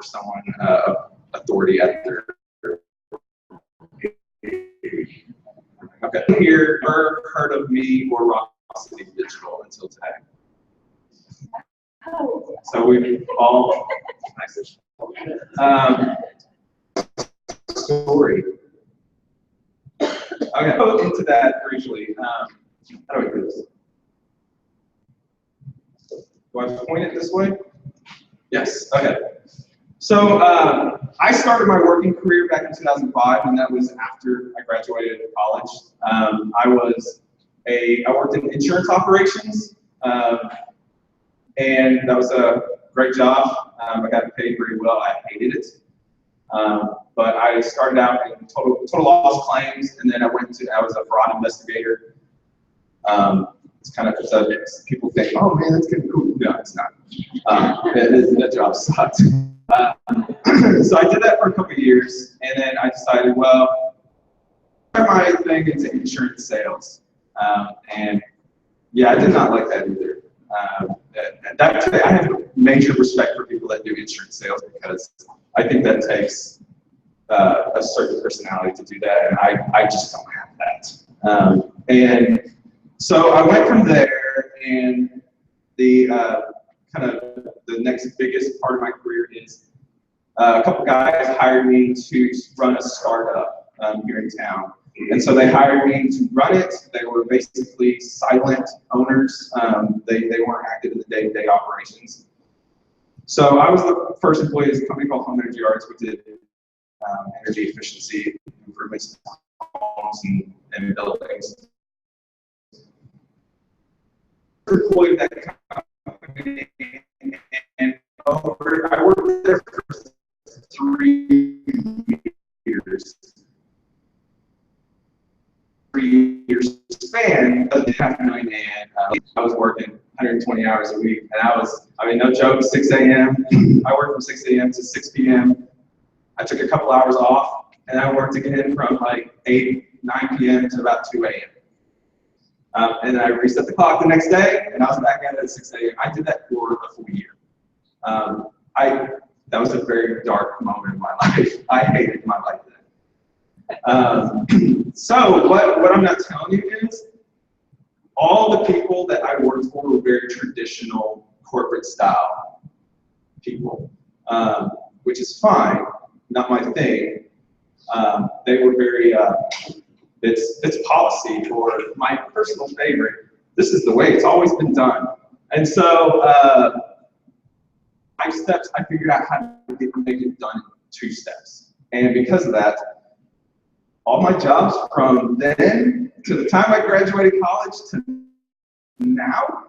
or someone of authority at their. Okay. Here, never heard of me or Rock City Digital until today. So we've all nice. Story. Okay, go into that briefly. How do I do this? Do I point it this way? Yes. Okay. So I started my working career back in 2005, and that was after I graduated college. I worked in insurance operations, and that was a great job. I got paid very well. I hated it, but I started out in total loss claims, and then I was a fraud investigator. It's kind of people think, oh man, that's gonna be cool. No, it's not. That job sucked. So I did that for a couple of years, and then I decided, well, try my thing into insurance sales. And yeah, I did not like that either. I have major respect for people that do insurance sales because I think that takes a certain personality to do that, and I just don't have that. And so I went from there, and the kind of the next biggest part of my career is a couple guys hired me to run a startup here in town. And so they hired me to run it. They were basically silent owners. They weren't active in the day-to-day operations. So I was the first employee of a company called Home Energy Arts. We did energy efficiency improvements to homes and buildings. Employee of that company, and I worked there for 3 years. 3 years span of the $500,000, and I was working 120 hours a week, and no joke, 6 a.m. I worked from 6 a.m. to 6 p.m. I took a couple hours off, and I worked again from like 9 p.m. to about 2 a.m. And then I reset the clock the next day, and I was back at it at 6 a.m. I did that for a full year. That was a very dark moment in my life. I hated my life then. So what I'm not telling you is, all the people that I worked for were very traditional corporate style people, which is fine, not my thing. They were very, it's policy, or my personal favorite, this is the way it's always been done. And so, 5 steps, I figured out how to make it done in 2 steps. And because of that, all my jobs from then to the time I graduated college to now,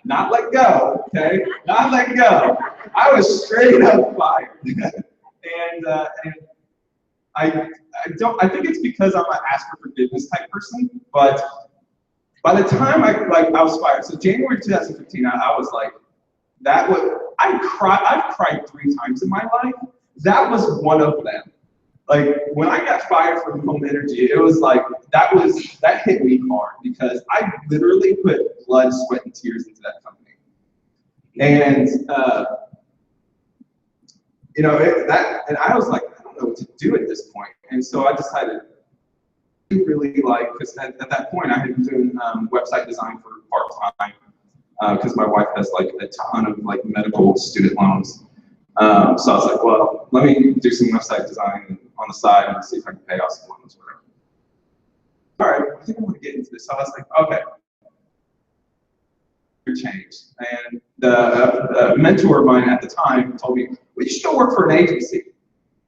not let go, okay? Not let go. I was straight up fired. And I think it's because I'm an ask for forgiveness type person, but by the time I was fired, so January 2015, I was like, I've cried 3 times in my life. That was one of them. Like, when I got fired from Home Energy, it was like, that hit me hard, because I literally put blood, sweat, and tears into that company. And, and I was like, I don't know what to do at this point. And so I decided, because at that point I had been doing website design for part-time, because my wife has like a ton of like medical student loans. So I was like, well, let me do some website design on the side and see if I can pay off some loans or whatever. All right, I think I want to get into this. So I was like, okay, change. And the mentor of mine at the time told me, well, you should go work for an agency,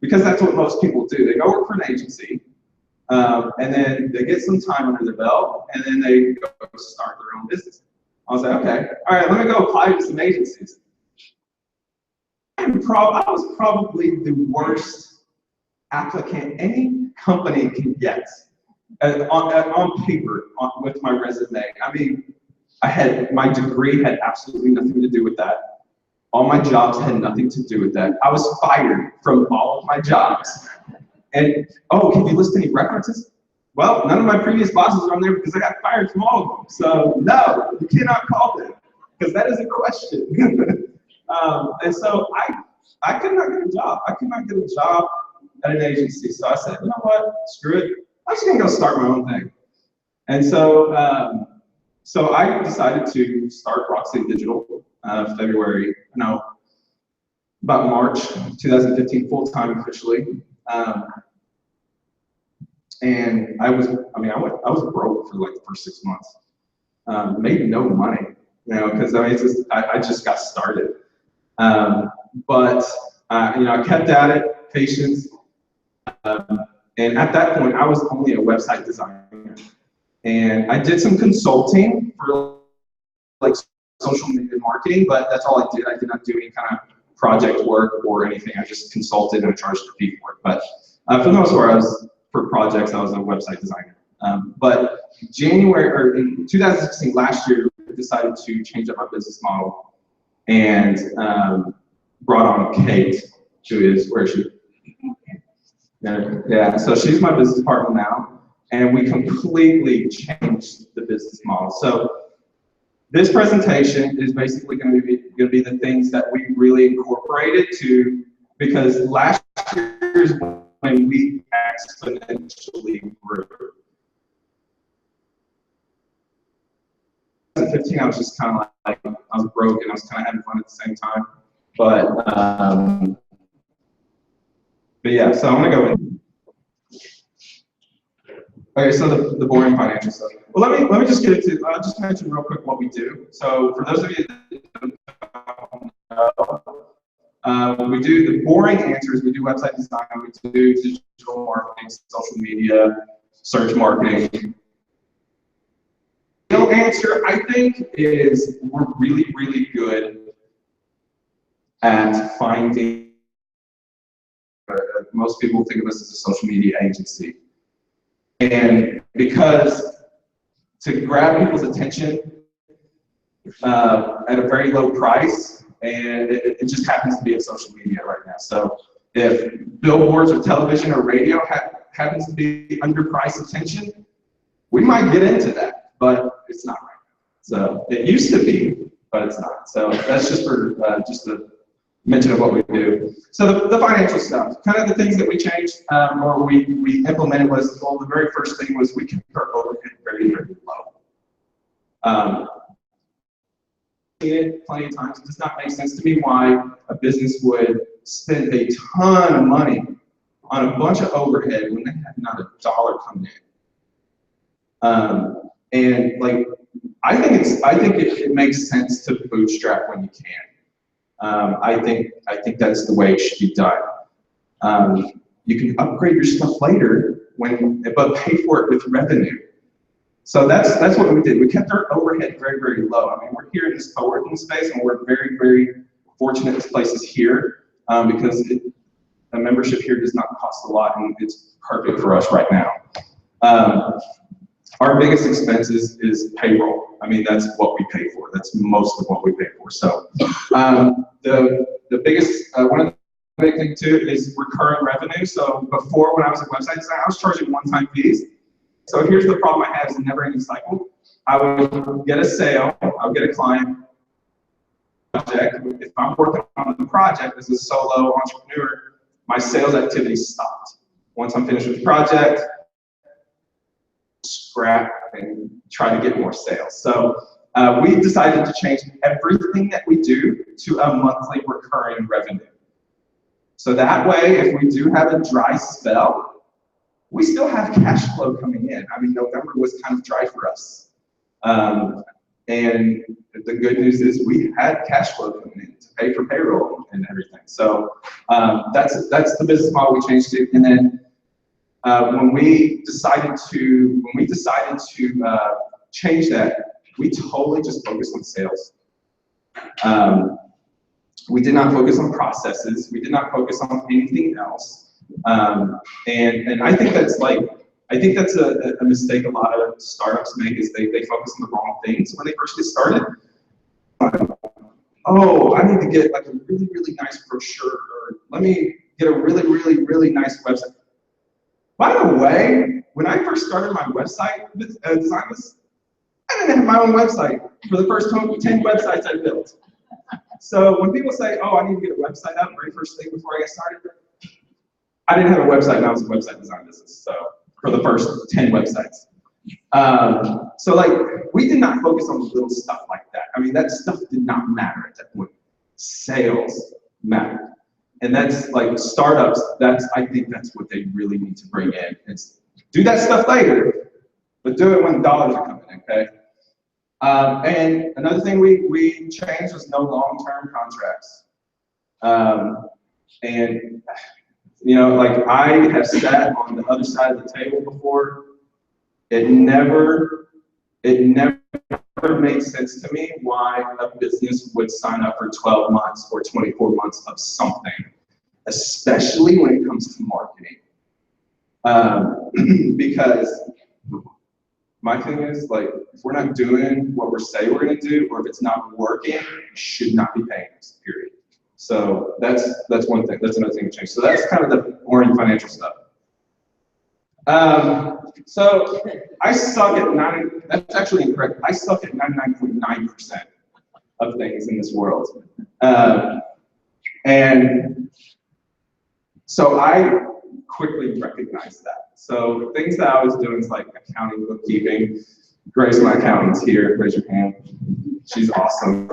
because that's what most people do. They go work for an agency, and then they get some time under their belt, and then they go start their own business. I was like, okay, all right, let me go apply to some agencies. I was probably the worst applicant any company can get on paper with my resume. I mean, my degree had absolutely nothing to do with that. All my jobs had nothing to do with that. I was fired from all of my jobs. And, oh, can you list any references? Well, none of my previous bosses are on there because I got fired from all of them. So, no, you cannot call them, because that is a question. And so I could not get a job. I could not get a job at an agency. So I said, you know what, screw it. I'm just gonna go start my own thing. And so, so I decided to start Rock City Digital about March 2015, full-time officially. And I was broke for like the first 6 months. Made no money, because I just got started. But I kept at it, patience. And at that point, I was only a website designer. And I did some consulting for like social media marketing, but that's all I did. I did not do any kind of project work or anything. I just consulted and I charged a fee for it. But for the most part, for projects, I was a website designer. But in 2016, last year, I decided to change up our business model and brought on Kate, where is she? Yeah, so she's my business partner now, and we completely changed the business model. So this presentation is basically going to be the things that we really incorporated because last year is when we exponentially grew. In 2015, I was just kind of like, I was broke and I was kind of having fun at the same time. But yeah, so I'm gonna go in. Okay, so the boring financial stuff. Well, let me just get into. I'll just mention real quick what we do. So for those of you that don't know, we do the boring answers. We do website design. We do digital marketing, social media, search marketing. The real answer, I think, is we're really, really good at finding. Most people think of us as a social media agency. And because to grab people's attention at a very low price, and it just happens to be in social media right now. So if billboards or television or radio happens to be underpriced attention, we might get into that, but it's not right now. So it used to be, but it's not. So that's just for just a mention of what we do. So the financial stuff, kind of the things that we changed or we implemented was, well, the very first thing was we kept our overhead very, very low. It plenty of times. It does not make sense to me why a business would spend a ton of money on a bunch of overhead when they have not a dollar coming in. And like, I think it makes sense to bootstrap when you can. I think that's the way it should be done. You can upgrade your stuff later but pay for it with revenue. So that's what we did. We kept our overhead very, very low. I mean, we're here in this co-working space, and we're very, very fortunate this place is here because a membership here does not cost a lot, and it's perfect for us right now. Our biggest expense is payroll. I mean, that's what we pay for. That's most of what we pay for. So the biggest, one of the big things too is recurring revenue. So before, when I was a website designer, I was charging one-time fees. So here's the problem I have is a never-ending cycle. I would get a sale, I would get a client project. If I'm working on the project as a solo entrepreneur, my sales activity stopped. Once I'm finished with the project, scrap and try to get more sales. So we decided to change everything that we do to a monthly recurring revenue. So that way, if we do have a dry spell, we still have cash flow coming in. I mean, November was kind of dry for us. And the good news is we had cash flow coming in to pay for payroll and everything. So that's the business model we changed to. And then when we decided to change that, we totally just focused on sales. We did not focus on processes. We did not focus on anything else. And I think that's a mistake a lot of startups make is they focus on the wrong things when they first get started. Oh, I need to get like a really, really nice brochure, or let me get a really, really, really nice website. By the way, when I first started my website design, I didn't have my own website for the first 10 websites I built. So when people say, oh, I need to get a website up, very first thing before I get started, I didn't have a website and I was a website design business, so for the first 10 websites. So like, we did not focus on the little stuff like that. I mean, that stuff did not matter at that point. Sales mattered. And that's like startups, I think that's what they really need to bring in. It's do that stuff later, but do it when the dollars are coming in, okay? And another thing we changed was no long-term contracts. And you know, like I have sat on the other side of the table before. It never made sense to me why a business would sign up for 12 months or 24 months of something, especially when it comes to marketing. Because my thing is, like, if we're not doing what we're saying we're gonna do, or if it's not working, we should not be paying us, period. So that's one thing, that's another thing to change. So that's kind of the boring financial stuff. So I suck at that's actually incorrect. I suck at 99.9% of things in this world. And so I quickly recognized that. So things that I was doing is like accounting, bookkeeping. Grace, my accountant's here, raise your hand. She's awesome.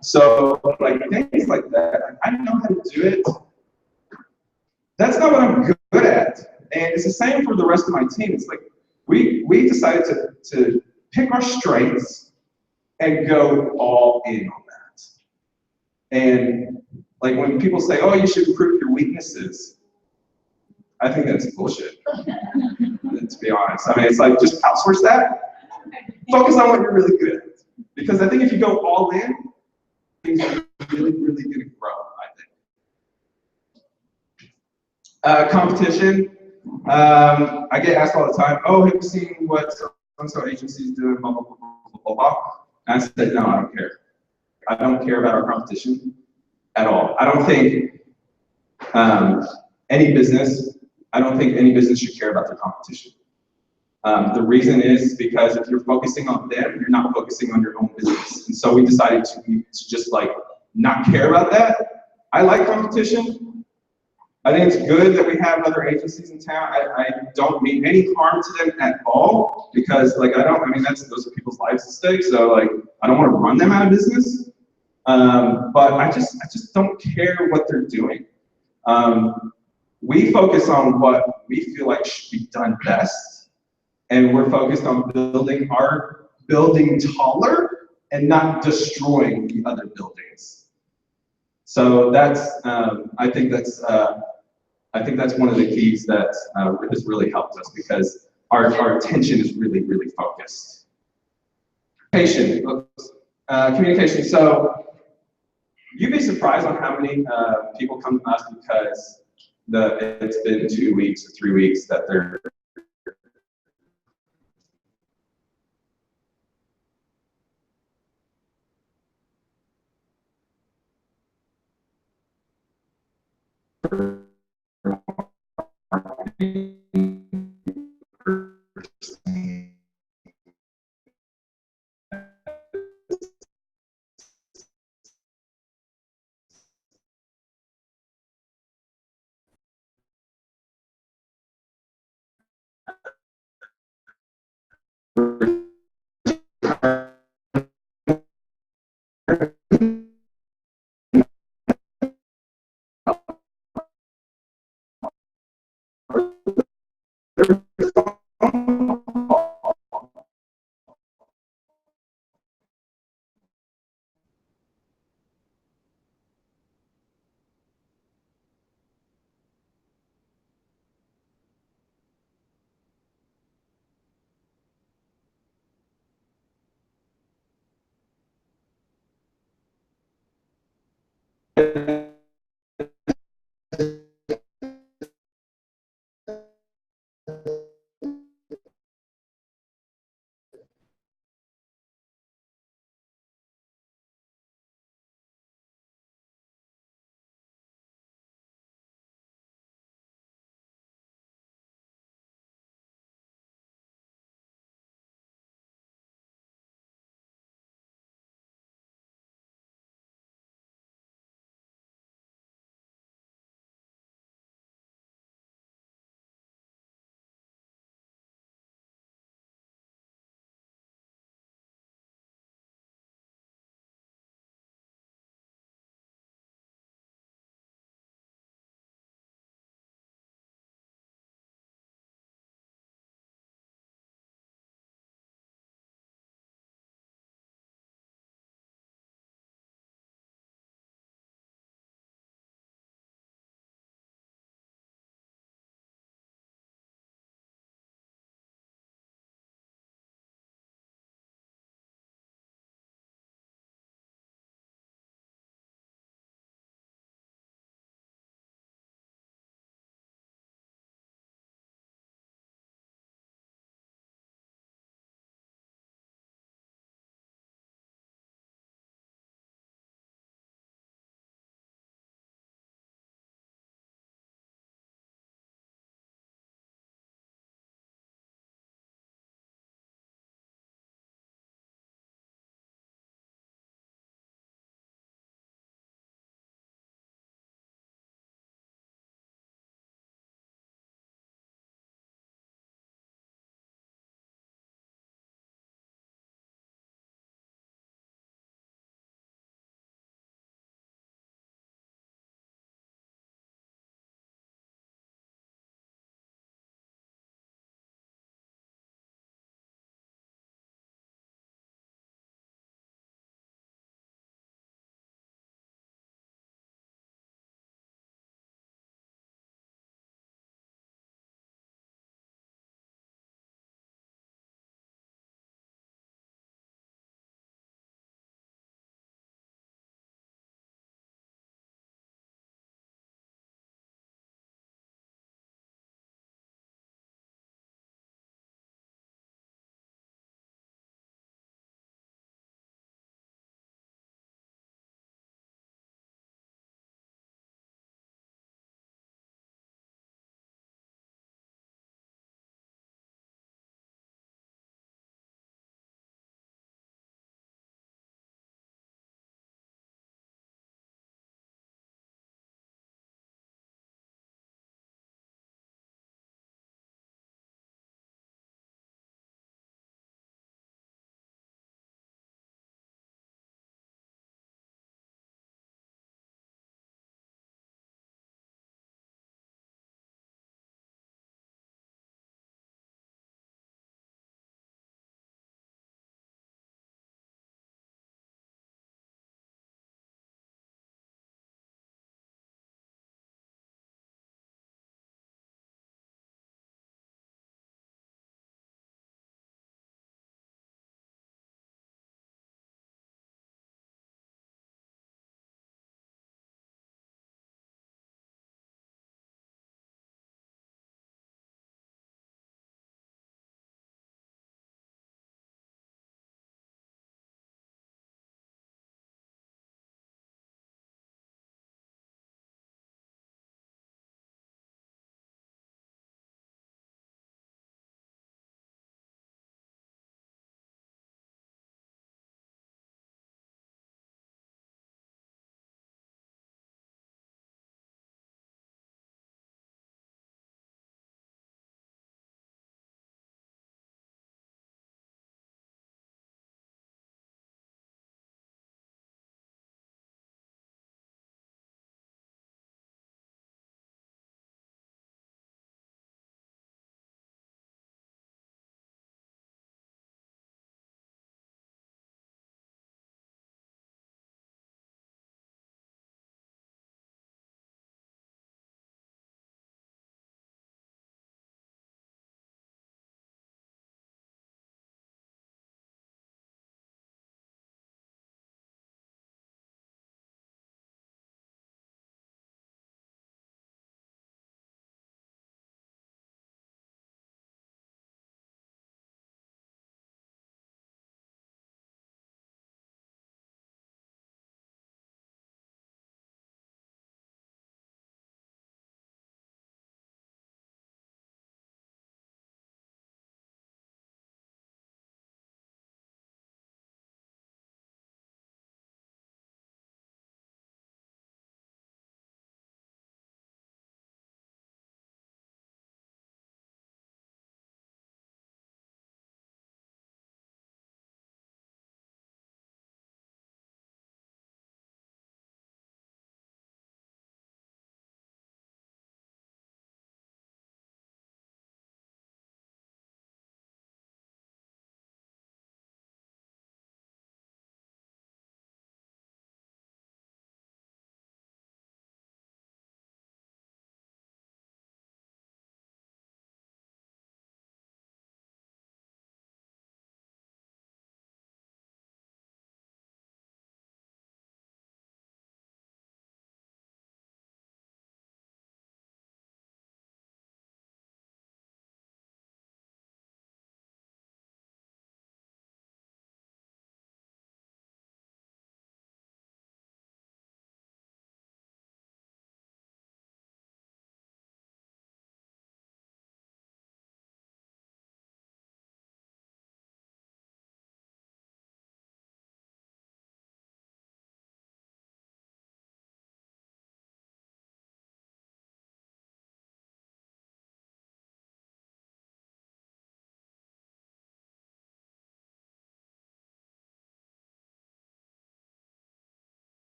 So like things like that, I know how to do it. That's not what I'm good at. And it's the same for the rest of my team. It's like we decided to pick our strengths and go all in on that. And like when people say, oh, you should improve your weaknesses, I think that's bullshit, to be honest. I mean, it's like, just outsource that. Focus on what you're really good at. Because I think if you go all in, things are really, really gonna grow, I think. Competition. I get asked all the time, oh, have you seen what so-and-so agencies do, blah, blah, blah, blah, blah, blah. And I said, no, I don't care. I don't care about our competition at all. I don't think any business should care about their competition. The reason is because if you're focusing on them, you're not focusing on your own business. And so we decided to just like not care about that. I like competition. I think it's good that we have other agencies in town. I don't mean any harm to them at all, because like those are people's lives at stake. So like I don't want to run them out of business. But I just don't care what they're doing. We focus on what we feel like should be done best, and we're focused on building taller and not destroying the other buildings. So that's I think that's one of the keys that has really helped us, because our attention is really, really focused. Communication. So you'd be surprised on how many people come to us because it's been 2 weeks or 3 weeks that they're